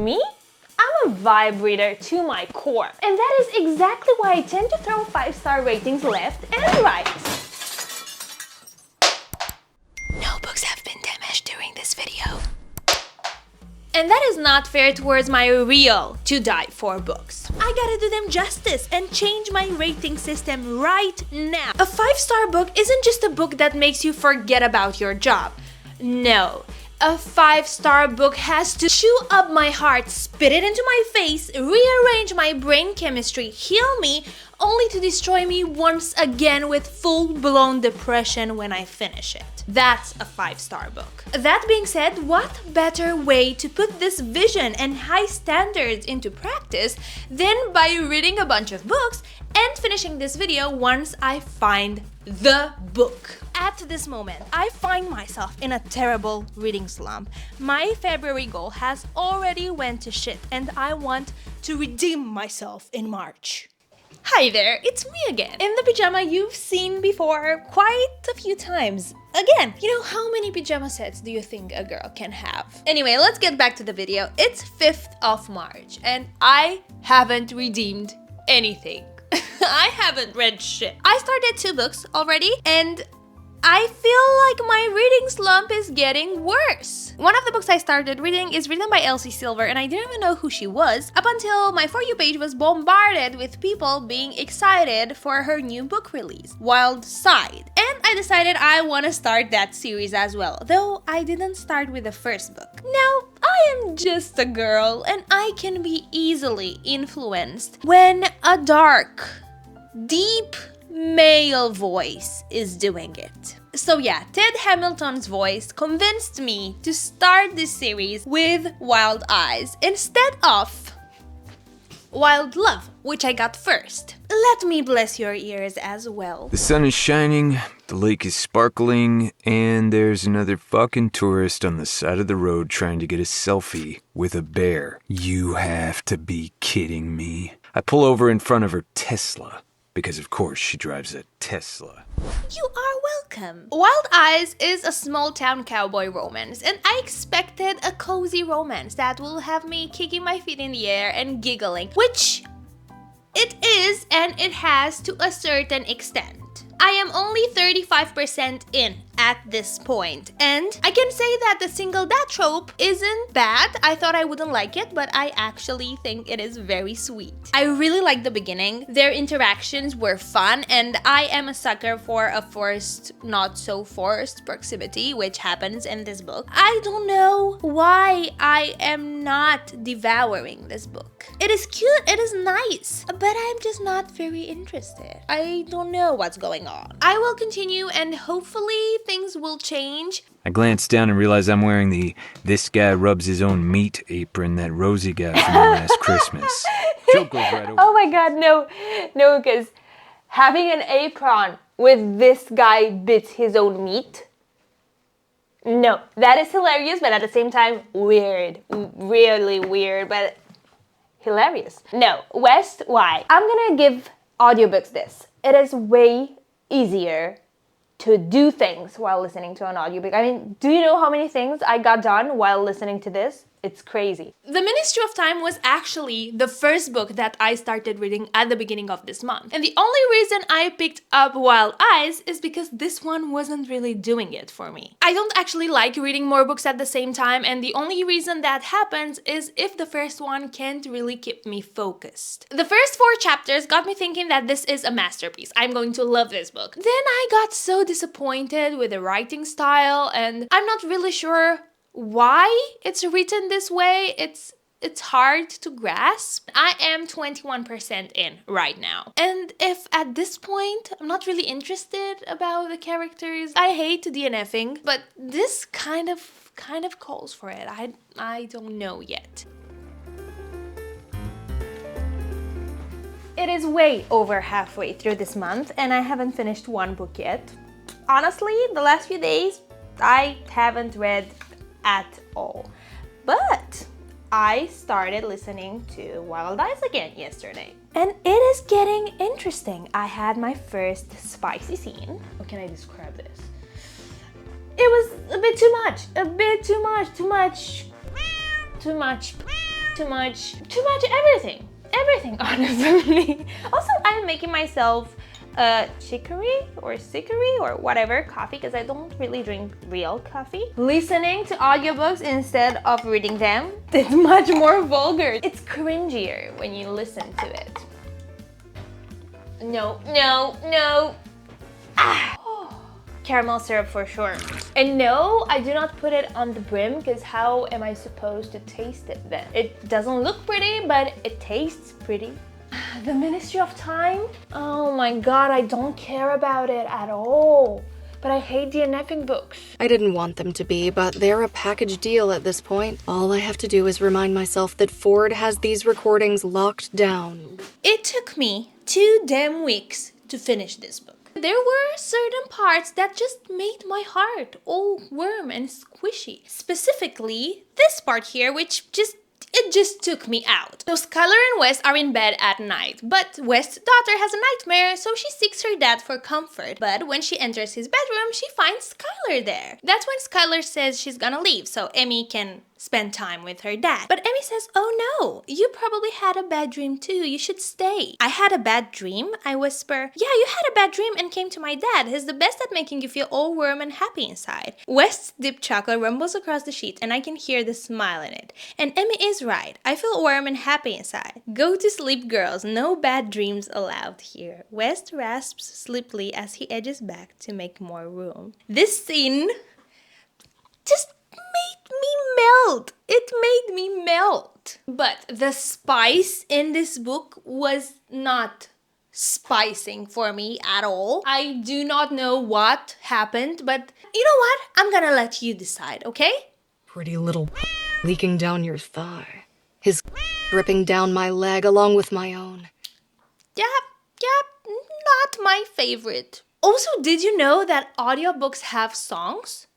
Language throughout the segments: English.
me? I'm a vibe reader to my core. And that is exactly why I tend to throw 5-star ratings left and right. No books have been damaged during this video. And that is not fair towards my real to die for books. I gotta do them justice and change my rating system right now. A 5-star book isn't just a book that makes you forget about your job. No. A 5-star book has to chew up my heart, spit it into my face, rearrange my brain chemistry, heal me, only to destroy me once again with full-blown depression when I finish it. That's a 5-star book. That being said, what better way to put this vision and high standards into practice than by reading a bunch of books and finishing this video once I find the book. At this moment, I find myself in a terrible reading slump. My February goal has already went to shit and I want to redeem myself in March. Hi there, it's me again. In the pajama you've seen before quite a few times. Again, you know, how many pajama sets do you think a girl can have? Anyway, let's get back to the video. It's 5th of March and I haven't redeemed anything. I haven't read shit. I started 2 books already and I feel like my reading slump is getting worse. One of the books I started reading is written by Elsie Silver and I didn't even know who she was up until my For You page was bombarded with people being excited for her new book release, Wild Side. And I decided I want to start that series as well, though I didn't start with the first book. Now, I am just a girl and I can be easily influenced when a dark, deep male voice is doing it. So yeah, Ted Hamilton's voice convinced me to start this series with Wild Eyes instead of Wild Love, which I got first. Let me bless your ears as well. The sun is shining, the lake is sparkling, and there's another fucking tourist on the side of the road trying to get a selfie with a bear. You have to be kidding me. I pull over in front of her Tesla. Because of course she drives a Tesla. You are welcome. Wild Eyes is a small-town cowboy romance, and I expected a cozy romance that will have me kicking my feet in the air and giggling, which it is and it has to a certain extent. I am only 35% in at this point, and I can say that the single dad trope isn't bad. I thought I wouldn't like it, but I actually think it is very sweet. I really liked the beginning. Their interactions were fun, and I am a sucker for a forced, not so forced proximity, which happens in this book. I don't know why I am not devouring this book. It is cute, it is nice, but I'm just not very interested. I don't know what's going on. I will continue and hopefully things will change. I glance down and realize I'm wearing the "this guy rubs his own meat" apron that Rosie got from me last Christmas. Joke goes right over. Oh my god, no, because having an apron with "this guy bits his own meat," no, that is hilarious, but at the same time, weird. Really weird, but hilarious. No, West, why? I'm gonna give audiobooks this. It is way easier to do things while listening to an audiobook. I mean, do you know how many things I got done while listening to this? It's crazy. The Ministry of Time was actually the first book that I started reading at the beginning of this month. And the only reason I picked up Wild Eyes is because this one wasn't really doing it for me. I don't actually like reading more books at the same time, and the only reason that happens is if the first one can't really keep me focused. The first 4 chapters got me thinking that this is a masterpiece. I'm going to love this book. Then I got so disappointed with the writing style, and I'm not really sure why it's written this way. It's hard to grasp. I am 21% in right now. And if at this point I'm not really interested about the characters, I hate DNFing, but this kind of calls for it. I don't know yet. It is way over halfway through this month and I haven't finished one book yet. Honestly, the last few days I haven't read at all. But I started listening to Wild Eyes again yesterday. And it is getting interesting. I had my first spicy scene. How can I describe this? It was a bit too much. too much everything, honestly. Also, I'm making myself chicory or whatever coffee because I don't really drink real coffee. Listening to audiobooks instead of reading them, it's much more vulgar. It's cringier when you listen to it. No. Caramel syrup for sure. And no, I do not put it on the brim because how am I supposed to taste it then? It doesn't look pretty, but it tastes pretty. The Ministry of Time? Oh my god, I don't care about it at all. But I hate DNFing books. I didn't want them to be, but they're a package deal at this point. All I have to do is remind myself that Ford has these recordings locked down. It took me 2 damn weeks to finish this book. There were certain parts that just made my heart all warm and squishy. Specifically, this part here, which it just took me out. So Skylar and West are in bed at night, but West's daughter has a nightmare, so she seeks her dad for comfort. But when she enters his bedroom, she finds Skylar there. That's when Skylar says she's gonna leave, so Aimee can spend time with her dad. But Aimee says, oh no, you probably had a bad dream too, you should stay. I had a bad dream? I whisper, yeah, you had a bad dream and came to my dad. He's the best at making you feel all warm and happy inside. West's dipped chocolate rumbles across the sheet and I can hear the smile in it. And Aimee is right, I feel warm and happy inside. Go to sleep, girls, no bad dreams allowed here. West rasps sleepily as he edges back to make more room. This scene just made me melt. It made me melt. But the spice in this book was not spicing for me at all. I do not know what happened, but you know what? I'm gonna let you decide, okay? Pretty little leaking down your thigh. His dripping down my leg along with my own. Yep, not my favorite. Also, did you know that audiobooks have songs?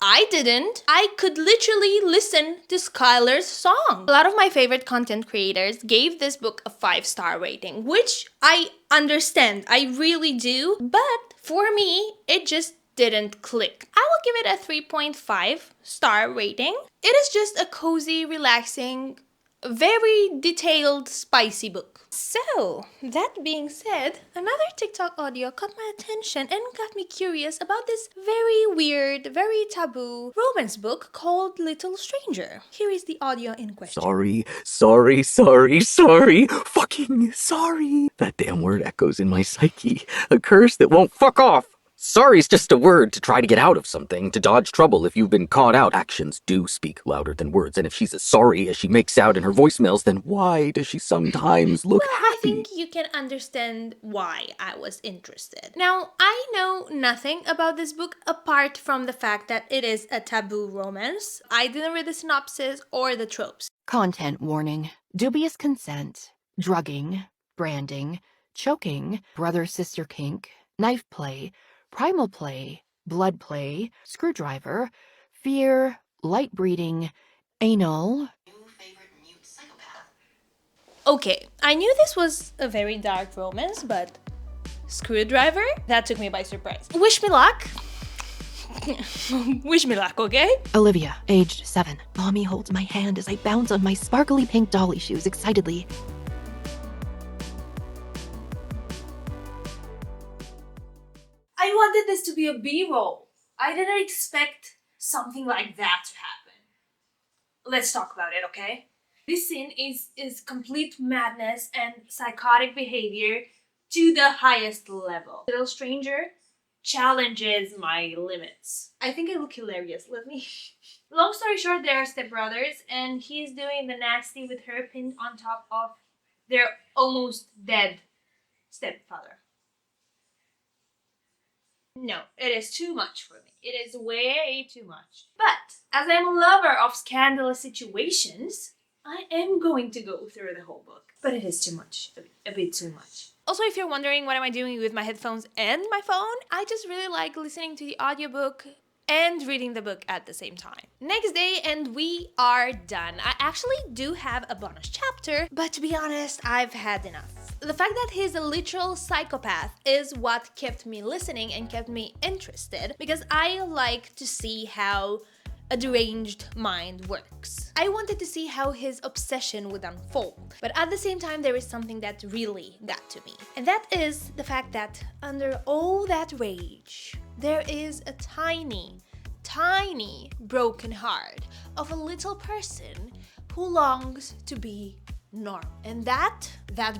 I didn't. I could literally listen to Skylar's song. A lot of my favorite content creators gave this book a 5-star rating, which I understand. I really do. But for me, it just didn't click. I will give it a 3.5-star rating. It is just a cozy, relaxing, very detailed, spicy book. So, that being said, another TikTok audio caught my attention and got me curious about this very weird, very taboo romance book called Little Stranger. Here is the audio in question. Sorry. Fucking sorry. That damn word echoes in my psyche. A curse that won't fuck off. Sorry's just a word to try to get out of something, to dodge trouble if you've been caught out. Actions do speak louder than words, and if she's as sorry as she makes out in her voicemails, then why does she sometimes look happy? I think you can understand why I was interested. Now, I know nothing about this book apart from the fact that it is a taboo romance. I didn't read the synopsis or the tropes. Content warning. Dubious consent, drugging, branding, choking, brother-sister kink, knife play, primal play, blood play, screwdriver, fear, light breeding, anal. New favorite mute psychopath. Okay, I knew this was a very dark romance, but screwdriver? That took me by surprise. Wish me luck. Wish me luck, okay? Olivia, aged 7. Mommy holds my hand as I bounce on my sparkly pink dolly shoes excitedly. I wanted this to be a B-roll. I didn't expect something like that to happen. Let's talk about it, okay? This scene is complete madness and psychotic behavior to the highest level. Little Stranger challenges my limits. I think it look hilarious. Let me... Long story short, they are stepbrothers and he's doing the nasty with her pinned on top of their almost dead stepfather. No, it is too much for me. It is way too much. But, as I'm a lover of scandalous situations, I am going to go through the whole book. But it is too much. A bit too much. Also, if you're wondering what am I doing with my headphones and my phone, I just really like listening to the audiobook and reading the book at the same time. Next day, and we are done. I actually do have a bonus chapter, but to be honest, I've had enough. The fact that he's a literal psychopath is what kept me listening and kept me interested, because I like to see how a deranged mind works. I wanted to see how his obsession would unfold, but at the same time there is something that really got to me. And that is the fact that under all that rage, there is a tiny broken heart of a little person who longs to be normal. And that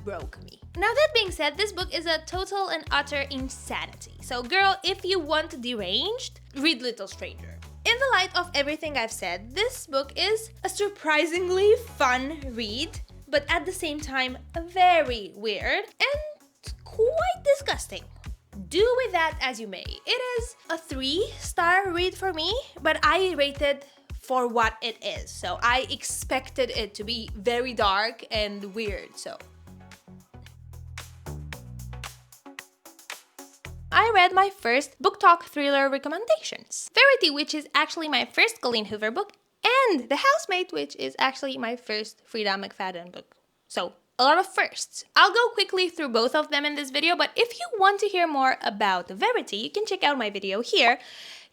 broke me. Now that being said, this book is a total and utter insanity. So girl, if you want deranged, read Little Stranger. In the light of everything I've said, this book is a surprisingly fun read, but at the same time very weird and quite disgusting. Do with that as you may. It is a 3-star read for me, but I rated for what it is. So I expected it to be very dark and weird, so. I read my first book talk thriller recommendations. Verity, which is actually my first Colleen Hoover book, and The Housemate, which is actually my first Frida McFadden book. So, a lot of firsts. I'll go quickly through both of them in this video, but if you want to hear more about Verity, you can check out my video here.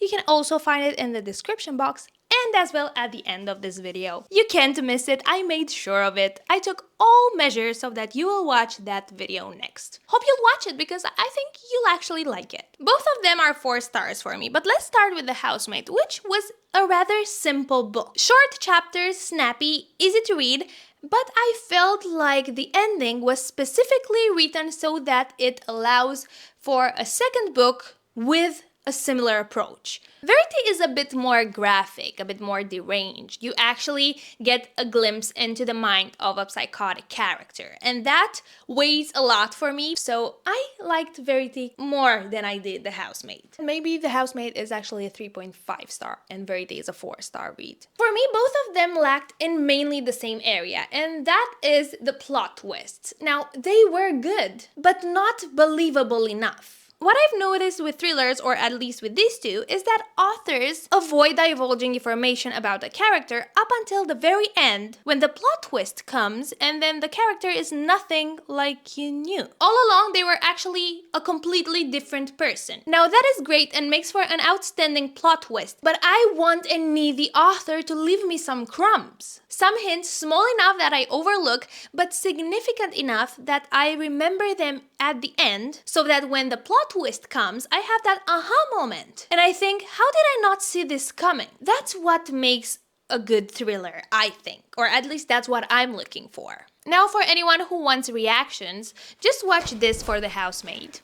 You can also find it in the description box and as well at the end of this video. You can't miss it, I made sure of it. I took all measures so that you will watch that video next. Hope you'll watch it because I think you'll actually like it. Both of them are 4 stars for me, but let's start with The Housemate, which was a rather simple book. Short chapters, snappy, easy to read, but I felt like the ending was specifically written so that it allows for a second book with a similar approach. Verity is a bit more graphic, a bit more deranged. You actually get a glimpse into the mind of a psychotic character, and that weighs a lot for me, so I liked Verity more than I did The Housemate. Maybe The Housemate is actually a 3.5 star and Verity is a 4-star read. For me, both of them lacked in mainly the same area, and that is the plot twists. Now, they were good, but not believable enough. What I've noticed with thrillers, or at least with these two, is that authors avoid divulging information about a character up until the very end, when the plot twist comes and then the character is nothing like you knew. All along, they were actually a completely different person. Now that is great and makes for an outstanding plot twist, but I want and need the author to leave me some crumbs. Some hints small enough that I overlook, but significant enough that I remember them at the end, so that when the plot twist comes, I have that aha moment. And I think, how did I not see this coming? That's what makes a good thriller, I think. Or at least that's what I'm looking for. Now for anyone who wants reactions, just watch this for The Housemate.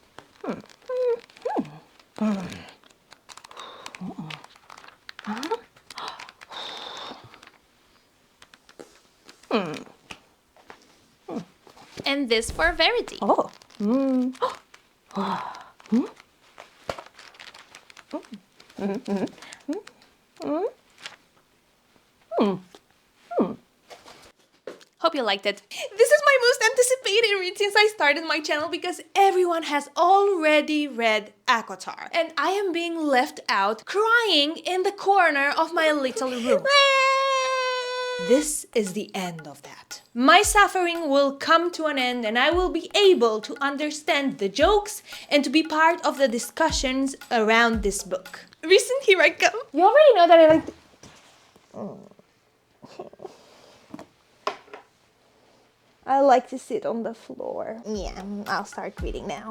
And this for Verity. Hope you liked it. This is my most anticipated read since I started my channel because everyone has already read ACOTAR. And I am being left out crying in the corner of my little room. This is the end of that. My suffering will come to an end and I will be able to understand the jokes and to be part of the discussions around this book. Recent, here I come. You already know that I like I like to sit on the floor. Yeah, I'll start reading now.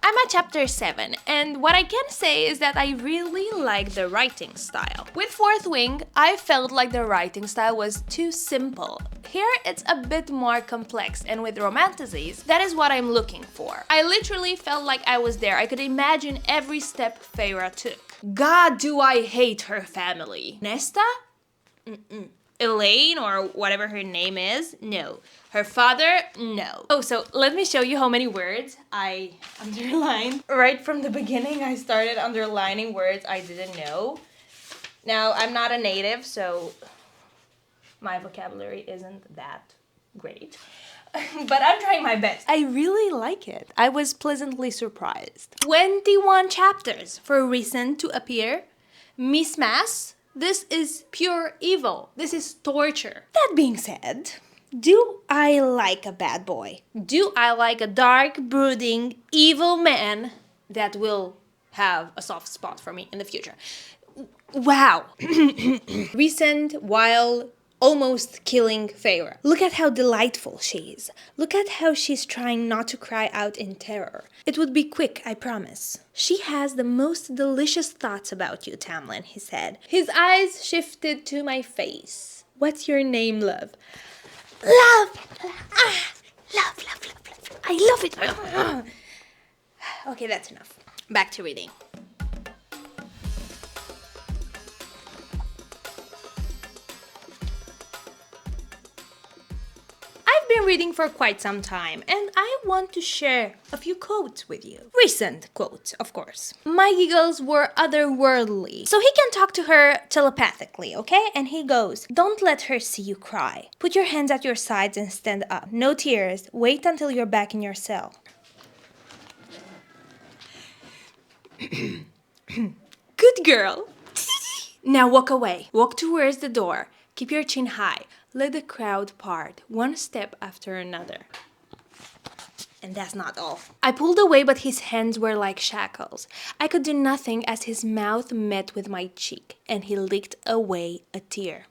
I'm at chapter 7, and what I can say is that I really like the writing style. With Fourth Wing, I felt like the writing style was too simple. Here, it's a bit more complex, and with romanticize, that is what I'm looking for. I literally felt like I was there. I could imagine every step Feyre took. God, do I hate her family. Nesta? Elaine, or whatever her name is? No. Her father? No. Oh, so let me show you how many words I underlined. Right from the beginning, I started underlining words I didn't know. Now, I'm not a native, so my vocabulary isn't that great. But I'm trying my best. I really like it. I was pleasantly surprised. 21 chapters for Rhysand to appear. Mismas. This is pure evil. This is torture. That being said, Do I like a bad boy? Do I like a dark, brooding, evil man that will have a soft spot for me in the future? Wow. Recent while almost killing Feyre. Look at how delightful she is. Look at how she's trying not to cry out in terror. It would be quick, I promise. She has the most delicious thoughts about you, Tamlin, he said. His eyes shifted to my face. What's your name, love? Love! Love. I love it. Okay, that's enough. Back to reading. I've been reading for quite some time, and I want to share a few quotes with you. Recent quotes, of course. My giggles were otherworldly. So he can talk to her telepathically, okay? And he goes, "Don't let her see you cry. Put your hands at your sides and stand up. No tears. Wait until you're back in your cell." Good girl. Now walk away. Walk towards the door. Keep your chin high. Let the crowd part, one step after another. And that's not all. I pulled away, but his hands were like shackles. I could do nothing as his mouth met with my cheek, and he licked away a tear.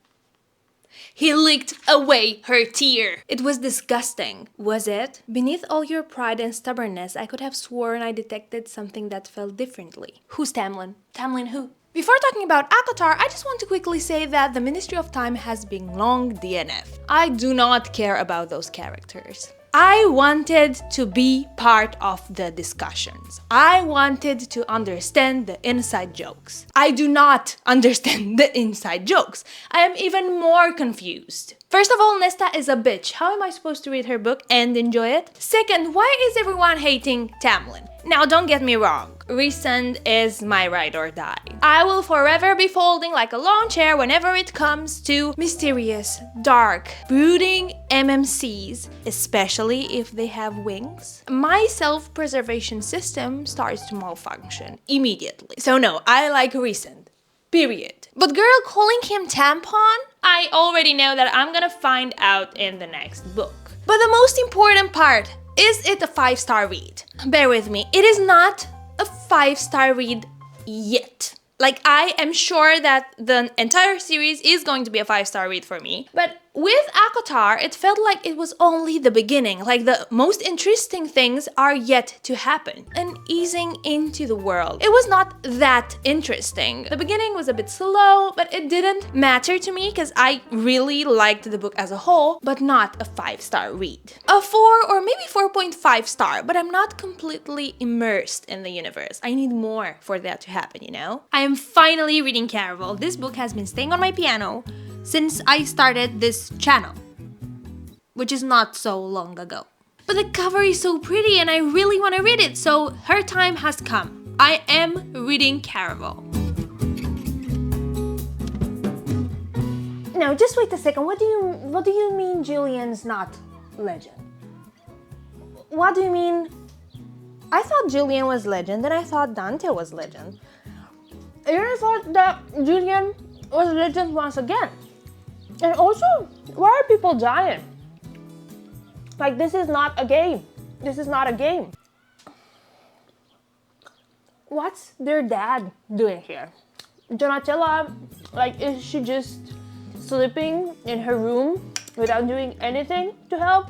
He licked away her tear. It was disgusting, was it? Beneath all your pride and stubbornness, I could have sworn I detected something that felt differently. Who's Tamlin? Tamlin who? Before talking about ACOTAR, I just want to quickly say that the Ministry of Time has been long DNF. I do not care about those characters. I wanted to be part of the discussions. I wanted to understand the inside jokes. I do not understand the inside jokes. I am even more confused. First of all, Nesta is a bitch. How am I supposed to read her book and enjoy it? Second, why is everyone hating Tamlin? Now, don't get me wrong. Rhysand is my ride or die. I will forever be folding like a lawn chair whenever it comes to mysterious, dark, brooding MMCs, especially if they have wings. My self-preservation system starts to malfunction immediately. So no, I like Rhysand. Period. But girl, calling him tampon? I already know that I'm gonna find out in the next book. But the most important part, is it a 5-star read? Bear with me, it is not a 5-star read yet. Like, I am sure that the entire series is going to be a 5-star read for me. But with ACOTAR, it felt like it was only the beginning. Like, the most interesting things are yet to happen. And easing into the world. It was not that interesting. The beginning was a bit slow, but it didn't matter to me because I really liked the book as a whole, but not a 5-star read. A 4 or maybe 4.5 star, but I'm not completely immersed in the universe. I need more for that to happen, you know? I am finally reading Caraval. This book has been staying on my piano since I started this channel, which is not so long ago. But the cover is so pretty and I really want to read it, so her time has come. I am reading Caraval. Now, just wait a second. What do you mean Julian's not legend? What do you mean? I thought Julian was legend, and I thought Dante was legend. And I thought that Julian was legend once again. And also, why are people dying? Like, this is not a game. This is not a game. What's their dad doing here? Donatella, like, is she just sleeping in her room without doing anything to help?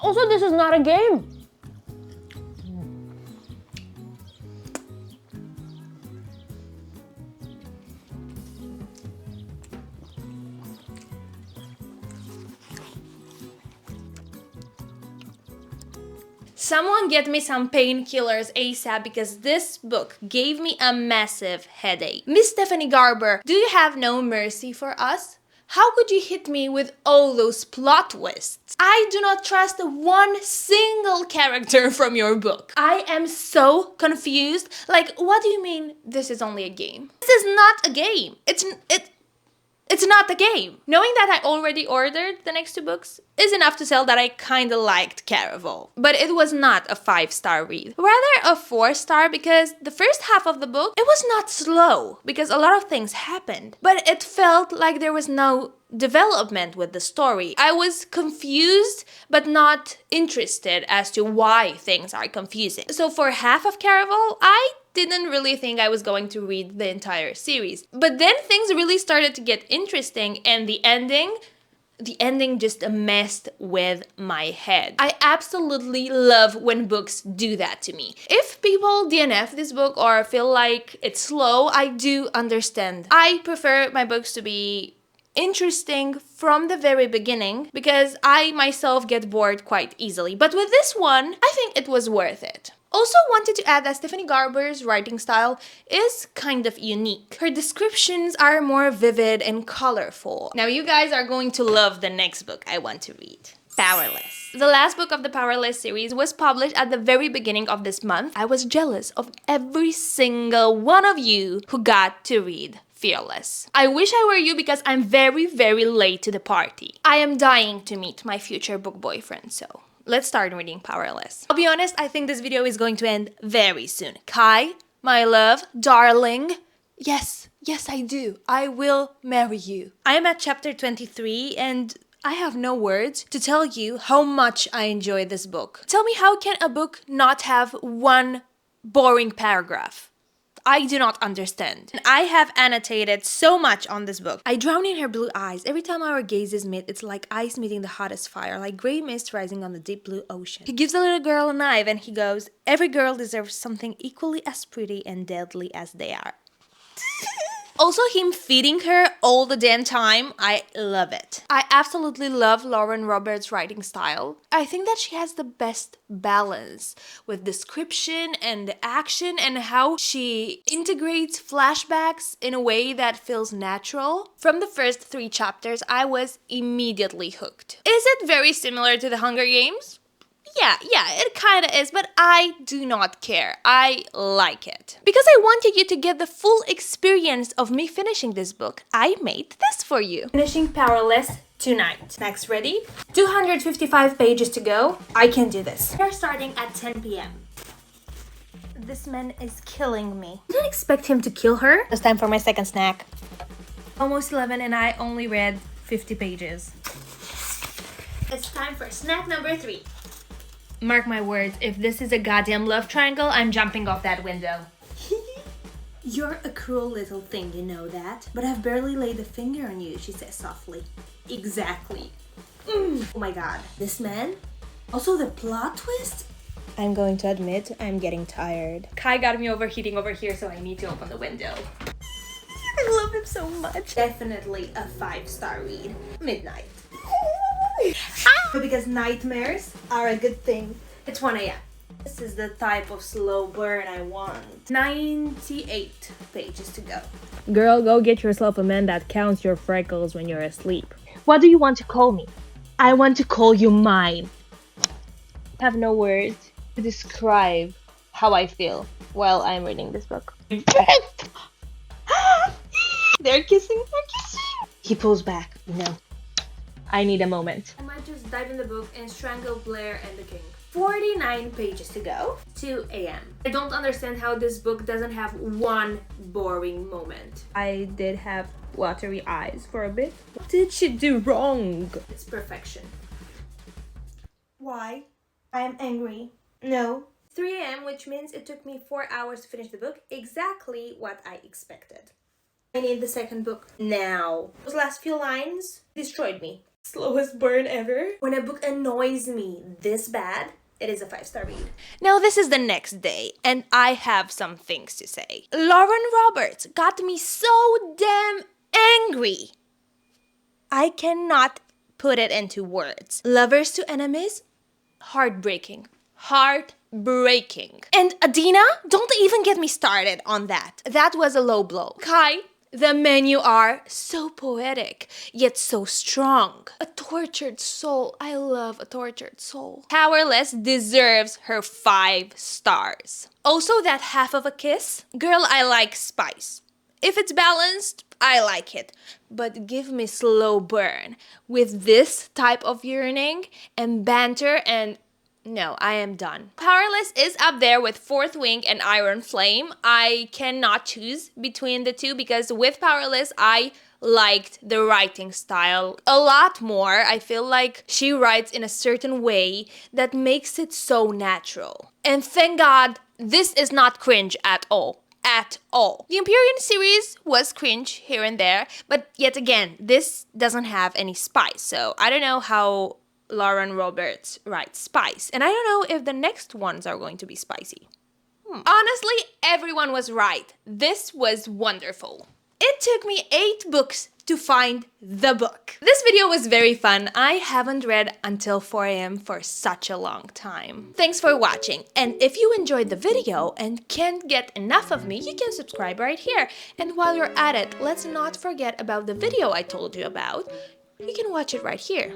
Also, this is not a game. Someone get me some painkillers ASAP because this book gave me a massive headache. Miss Stephanie Garber, do you have no mercy for us? How could you hit me with all those plot twists? I do not trust one single character from your book. I am so confused. Like, what do you mean this is only a game? This is not a game. It's not the game. Knowing that I already ordered the next 2 books is enough to tell that I kinda liked Caraval. But it was not a 5-star read. Rather a 4-star because the first half of the book, it was not slow because a lot of things happened. But it felt like there was no development with the story. I was confused but not interested as to why things are confusing. So for half of Caraval, I didn't really think I was going to read the entire series. But then things really started to get interesting and the ending just messed with my head. I absolutely love when books do that to me. If people DNF this book or feel like it's slow, I do understand. I prefer my books to be interesting from the very beginning because I myself get bored quite easily. But with this one, I think it was worth it. Also wanted to add that Stephanie Garber's writing style is kind of unique. Her descriptions are more vivid and colorful. Now you guys are going to love the next book I want to read. Powerless. The last book of the Powerless series was published at the very beginning of this month. I was jealous of every single one of you who got to read Fearless. I wish I were you because I'm very, very late to the party. I am dying to meet my future book boyfriend, so let's start reading Powerless. I'll be honest, I think this video is going to end very soon. Kai, my love, darling, yes, I do. I will marry you. I am at chapter 23 and I have no words to tell you how much I enjoy this book. Tell me, how can a book not have one boring paragraph? I do not understand. I have annotated so much on this book. I drown in her blue eyes. Every time our gazes meet, it's like ice meeting the hottest fire, like gray mist rising on the deep blue ocean. He gives the little girl a knife and he goes, every girl deserves something equally as pretty and deadly as they are. Also, him feeding her all the damn time, I love it. I absolutely love Lauren Roberts' writing style. I think that she has the best balance with description and the action and how she integrates flashbacks in a way that feels natural. From the first 3 chapters, I was immediately hooked. Is it very similar to the Hunger Games? Yeah, it kinda is, but I do not care. I like it. Because I wanted you to get the full experience of me finishing this book, I made this for you. Finishing Powerless tonight. Next, ready? 255 pages to go. I can do this. We're starting at 10 p.m. This man is killing me. I didn't expect him to kill her. It's time for my second snack. Almost 11 and I only read 50 pages. It's time for snack number 3. Mark my words, if this is a goddamn love triangle, I'm jumping off that window. You're a cruel little thing, you know that? But I've barely laid a finger on you, she says softly. Exactly. Oh my god. This man? Also the plot twist? I'm going to admit, I'm getting tired. Kai got me overheating over here, so I need to open the window. I love him so much. Definitely a 5-star read. Midnight. Because nightmares are a good thing. It's 1 a.m. This is the type of slow burn I want. 98 pages to go. Girl, go get yourself a man that counts your freckles when you're asleep. What do you want to call me? I want to call you mine. I have no words to describe how I feel while I'm reading this book. They're kissing. He pulls back. No. I need a moment. I might just dive in the book and strangle Blair and the king. 49 pages to go. 2 a.m. I don't understand how this book doesn't have one boring moment. I did have watery eyes for a bit. What did she do wrong? It's perfection. Why? I am angry. No. 3 a.m., which means it took me 4 hours to finish the book. Exactly what I expected. I need the second book now. Those last few lines destroyed me. Slowest burn ever. When a book annoys me this bad, it is a 5-star read. Now this is the next day, and I have some things to say. Lauren Roberts got me so damn angry. I cannot put it into words. Lovers to enemies? Heartbreaking. Heartbreaking. And Adina? Don't even get me started on that. That was a low blow. Kai? The men you are, so poetic, yet so strong. A tortured soul. I love a tortured soul. Powerless deserves her 5 stars. Also, that half of a kiss. Girl, I like spice. If it's balanced, I like it. But give me slow burn with this type of yearning and banter and no, I am done. Powerless is up there with Fourth Wing and Iron Flame. I cannot choose between the two because with Powerless, I liked the writing style a lot more. I feel like she writes in a certain way that makes it so natural. And thank God, this is not cringe at all. At all. The Empyrean series was cringe here and there, but yet again, this doesn't have any spice, so I don't know how Lauren Roberts writes spice, and I don't know if the next ones are going to be spicy. Honestly, everyone was right. This was wonderful. It took me 8 books to find the book. This video was very fun. I haven't read until 4 AM for such a long time. Thanks for watching, and if you enjoyed the video and can't get enough of me, you can subscribe right here. And while you're at it, let's not forget about the video I told you about. You can watch it right here.